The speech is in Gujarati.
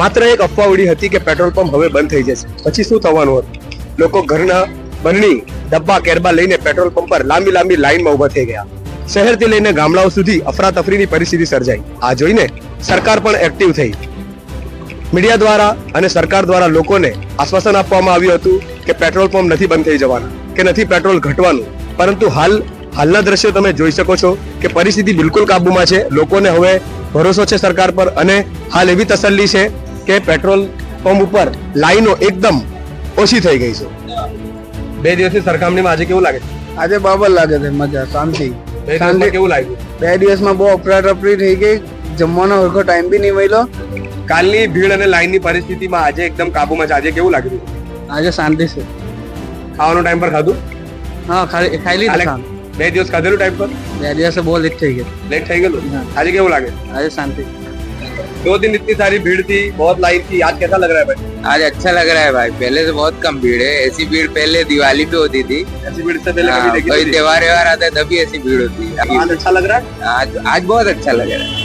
માત્ર એક અફવા ઉડી હતી કે પેટ્રોલ પંપ હવે બંધ થઈ જશે. પછી શું થવાનું હતું? લોકો ઘરના બરણી, ડબ્બા, કેરબા લઈને પેટ્રોલ પંપ પર લાંબી લાંબી લાઈનમાં ઉભા થઈ ગયા. શહેરથી લઈને ગામડાઓ સુધી અફરાતફરીની પરિસ્થિતિ સર્જાઈ. આ જોઈને સરકાર પણ એક્ટિવ થઈ. મીડિયા દ્વારા અને સરકાર દ્વારા લોકોને આશ્વાસન આપવામાં આવ્યું હતું કે પેટ્રોલ પંપ નથી બંધ થઈ જવાના કે નથી પેટ્રોલ ઘટવાનું. પરંતુ હાલના દ્રશ્યો તમે જોઈ શકો છો કે પરિસ્થિતિ બિલકુલ કાબુમાં છે. લોકોને હવે ભરોસો છે સરકાર પર અને હાલ એવી તસલ્લી છે કે પેટ્રોલ પંપ ઉપર લાઈનો એકદમ ઓછી થઈ ગઈ છે. 2 દિવસની સરખામણીમાં આજે કેવું લાગે છે? આજે બરાબર લાગે છે, મજા, શાંતિ. 2 દિવસમાં કેવું લાગ્યું? 2 દિવસમાં બહુ અફરાતફરી થઈ ગઈ, જમવાનો સરખો ટાઈમ બી નહીં મળ્યો. કાલની ભીડ અને લાઈનની પરિસ્થિતિમાં આજે એકદમ કાબુમાં છે. આજે કેવું લાગ્યું? આજે શાંતિ છે. ખાવાનો ટાઈમ પર ખાધું? હા, ખાઈ લીધું. 2 દિવસ ખાધેલું ટાઈમ પર? 2 દિવસે બહુ લેટ થઈ ગયું. लेट થઈ ગયેલું. આજે કેવું લાગે? આજે शांति. 2 दिन इतनी सारी भीड़ थी, बहुत लाइन थी. आज कैसा लग रहा है भाई? आज अच्छा लग रहा है भाई. पहले से बहुत कम भीड़ है. ऐसी भीड़ पहले दिवाली पे होती थी. ऐसी भीड़ से पहले कभी देखी कोई नहीं थी? त्योहार आता है तभी ऐसी भीड़ होती है. आज अच्छा लग रहा है? आज बहुत अच्छा लग रहा है.